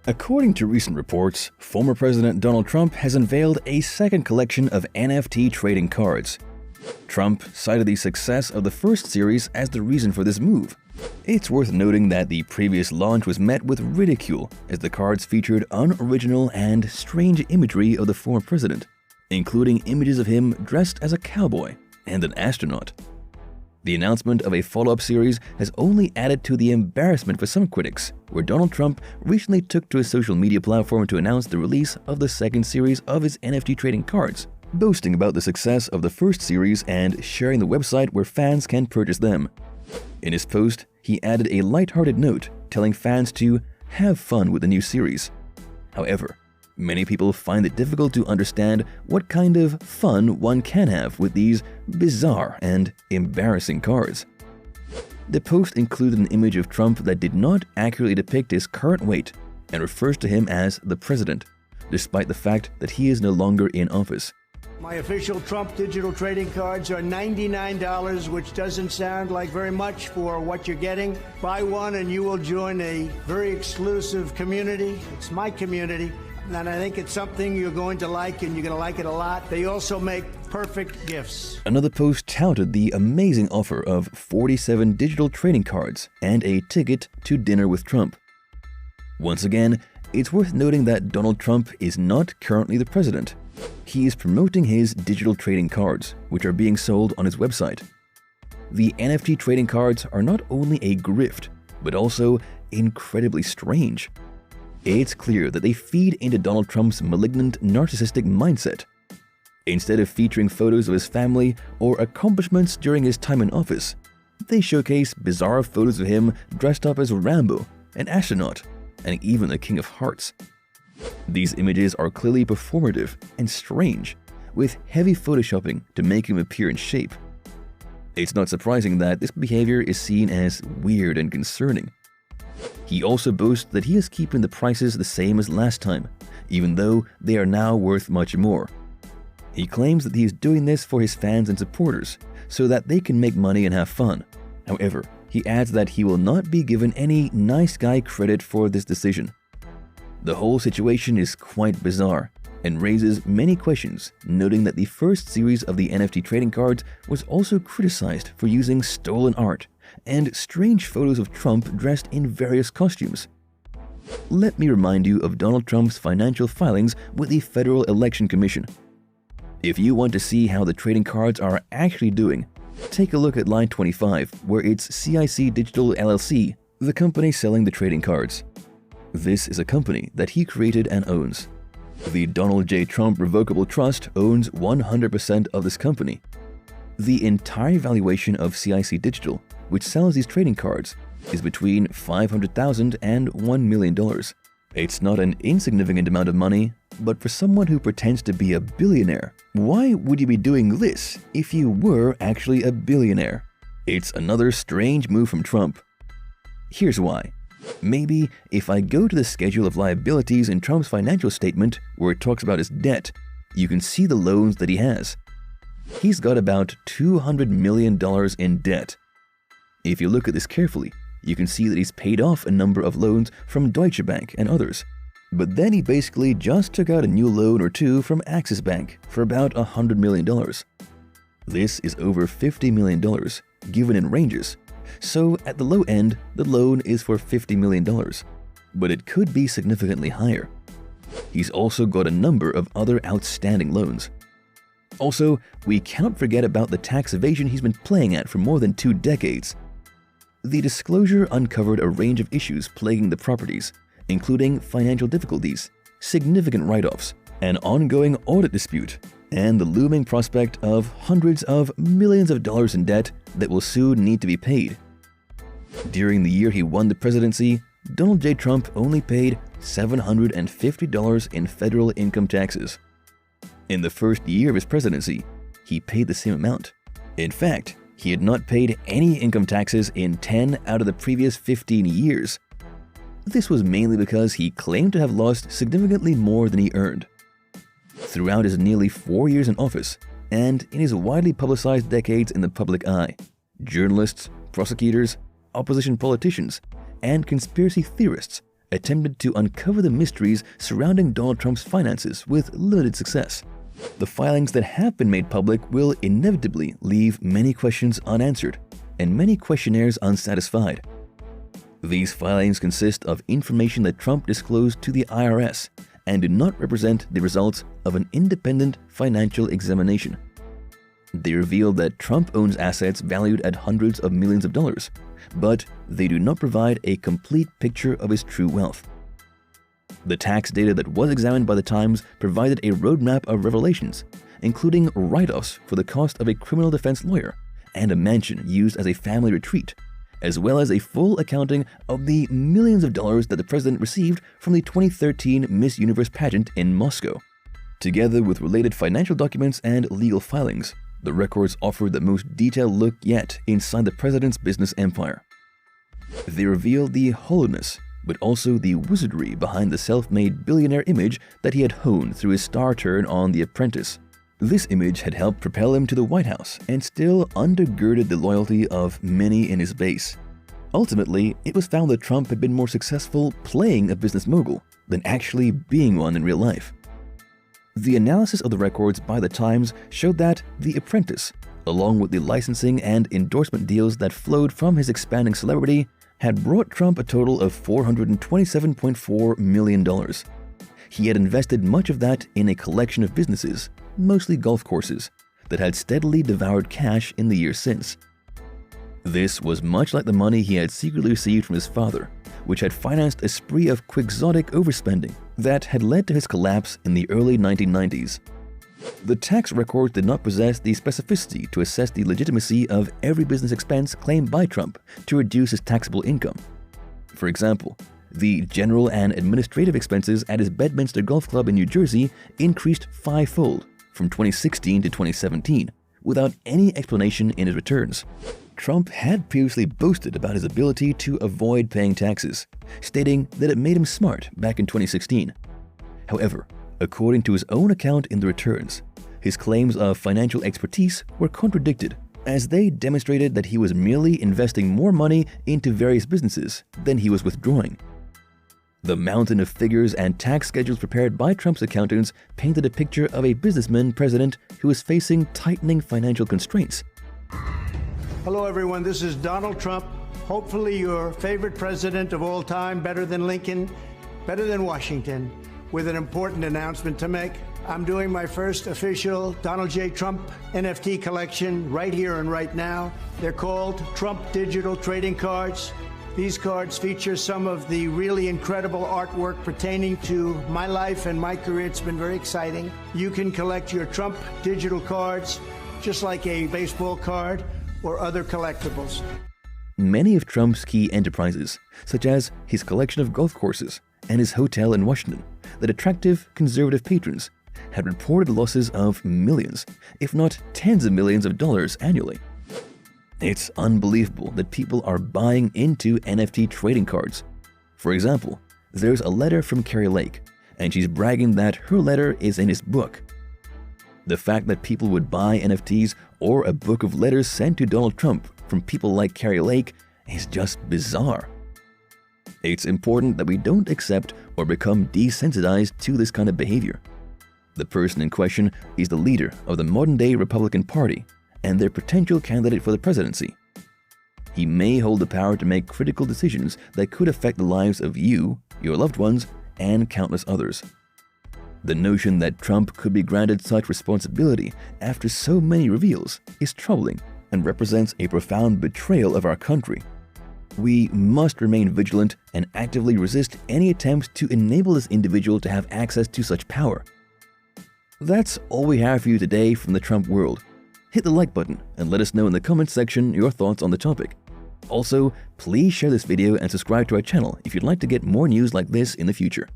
According to recent reports, former President Donald Trump has unveiled a second collection of NFT trading cards. Trump cited the success of the first series as the reason for this move. It's worth noting that the previous launch was met with ridicule as the cards featured unoriginal and strange imagery of the former president, including images of him dressed as a cowboy and an astronaut. The announcement of a follow-up series has only added to the embarrassment for some critics, where Donald Trump recently took to his social media platform to announce the release of the second series of his NFT trading cards, boasting about the success of the first series and sharing the website where fans can purchase them. In his post, he added a lighthearted note telling fans to have fun with the new series. However, many people find it difficult to understand what kind of fun one can have with these bizarre and embarrassing cards. The post included an image of Trump that did not accurately depict his current weight and refers to him as the president, despite the fact that he is no longer in office. My official Trump digital trading cards are $99, which doesn't sound like very much for what you're getting. Buy one and you will join a very exclusive community. It's my community. And I think it's something you're going to like, and you're going to like it a lot. They also make perfect gifts. Another post touted the amazing offer of 47 digital trading cards and a ticket to dinner with Trump. Once again, it's worth noting that Donald Trump is not currently the president. He is promoting his digital trading cards, which are being sold on his website. The NFT trading cards are not only a grift, but also incredibly strange. It's clear that they feed into Donald Trump's malignant, narcissistic mindset. Instead of featuring photos of his family or accomplishments during his time in office, they showcase bizarre photos of him dressed up as Rambo, an astronaut, and even the King of Hearts. These images are clearly performative and strange, with heavy photoshopping to make him appear in shape. It's not surprising that this behavior is seen as weird and concerning. He also boasts that he is keeping the prices the same as last time, even though they are now worth much more. He claims that he is doing this for his fans and supporters, so that they can make money and have fun. However, he adds that he will not be given any nice guy credit for this decision. The whole situation is quite bizarre and raises many questions, noting that the first series of the NFT trading cards was also criticized for using stolen art and strange photos of Trump dressed in various costumes. Let me remind you of Donald Trump's financial filings with the Federal Election Commission. If you want to see how the trading cards are actually doing, take a look at line 25, where it's CIC Digital LLC, the company selling the trading cards. This is a company that he created and owns. The Donald J. Trump Revocable Trust owns 100% of this company. The entire valuation of CIC Digital, which sells these trading cards, is between $500,000 and $1 million. It's not an insignificant amount of money, but for someone who pretends to be a billionaire, why would you be doing this if you were actually a billionaire? It's another strange move from Trump. Here's why. Maybe if I go to the schedule of liabilities in Trump's financial statement where it talks about his debt, you can see the loans that he has. He's got about $200 million in debt. If you look at this carefully, you can see that he's paid off a number of loans from Deutsche Bank and others. But then he basically just took out a new loan or two from Axis Bank for about $100 million. This is over $50 million, given in ranges. So at the low end, the loan is for $50 million, but it could be significantly higher. He's also got a number of other outstanding loans. Also, we cannot forget about the tax evasion he's been playing at for more than 2 decades. The disclosure uncovered a range of issues plaguing the properties, including financial difficulties, significant write-offs, an ongoing audit dispute, and the looming prospect of hundreds of millions of dollars in debt that will soon need to be paid. During the year he won the presidency, Donald J. Trump only paid $750 in federal income taxes. In the first year of his presidency, he paid the same amount. In fact, he had not paid any income taxes in 10 out of the previous 15 years. This was mainly because he claimed to have lost significantly more than he earned. Throughout his nearly 4 years in office, and in his widely publicized decades in the public eye, journalists, prosecutors, opposition politicians, and conspiracy theorists attempted to uncover the mysteries surrounding Donald Trump's finances with limited success. The filings that have been made public will inevitably leave many questions unanswered and many questionnaires unsatisfied. These filings consist of information that Trump disclosed to the IRS and do not represent the results of an independent financial examination. They reveal that Trump owns assets valued at hundreds of millions of dollars, but they do not provide a complete picture of his true wealth. The tax data that was examined by the Times provided a roadmap of revelations, including write-offs for the cost of a criminal defense lawyer and a mansion used as a family retreat, as well as a full accounting of the millions of dollars that the president received from the 2013 Miss Universe pageant in Moscow. Together with related financial documents and legal filings, the records offer the most detailed look yet inside the president's business empire. They reveal the hollowness, but also the wizardry behind the self-made billionaire image that he had honed through his star turn on The Apprentice. This image had helped propel him to the White House and still undergirded the loyalty of many in his base. Ultimately, it was found that Trump had been more successful playing a business mogul than actually being one in real life. The analysis of the records by the Times showed that The Apprentice, along with the licensing and endorsement deals that flowed from his expanding celebrity, had brought Trump a total of $427.4 million. He had invested much of that in a collection of businesses, mostly golf courses, that had steadily devoured cash in the years since. This was much like the money he had secretly received from his father, which had financed a spree of quixotic overspending that had led to his collapse in the early 1990s. The tax records did not possess the specificity to assess the legitimacy of every business expense claimed by Trump to reduce his taxable income. For example, the general and administrative expenses at his Bedminster Golf Club in New Jersey increased fivefold from 2016 to 2017, without any explanation in his returns. Trump had previously boasted about his ability to avoid paying taxes, stating that it made him smart back in 2016. However, according to his own account in the returns, his claims of financial expertise were contradicted, as they demonstrated that he was merely investing more money into various businesses than he was withdrawing. The mountain of figures and tax schedules prepared by Trump's accountants painted a picture of a businessman president who was facing tightening financial constraints. Hello, everyone. This is Donald Trump, hopefully your favorite president of all time, better than Lincoln, better than Washington, with an important announcement to make. I'm doing my first official Donald J. Trump NFT collection right here and right now. They're called Trump Digital Trading Cards. These cards feature some of the really incredible artwork pertaining to my life and my career. It's been very exciting. You can collect your Trump digital cards just like a baseball card or other collectibles. Many of Trump's key enterprises, such as his collection of golf courses and his hotel in Washington, that attractive conservative patrons, had reported losses of millions, if not tens of millions of dollars annually. It's unbelievable that people are buying into NFT trading cards. For example, there's a letter from Carrie Lake, and she's bragging that her letter is in his book. The fact that people would buy NFTs or a book of letters sent to Donald Trump from people like Carrie Lake is just bizarre. It's important that we don't accept or become desensitized to this kind of behavior. The person in question is the leader of the modern-day Republican Party and their potential candidate for the presidency. He may hold the power to make critical decisions that could affect the lives of you, your loved ones, and countless others. The notion that Trump could be granted such responsibility after so many reveals is troubling and represents a profound betrayal of our country. We must remain vigilant and actively resist any attempts to enable this individual to have access to such power. That's all we have for you today from the Trump world. Hit the like button and let us know in the comments section your thoughts on the topic. Also, please share this video and subscribe to our channel if you'd like to get more news like this in the future.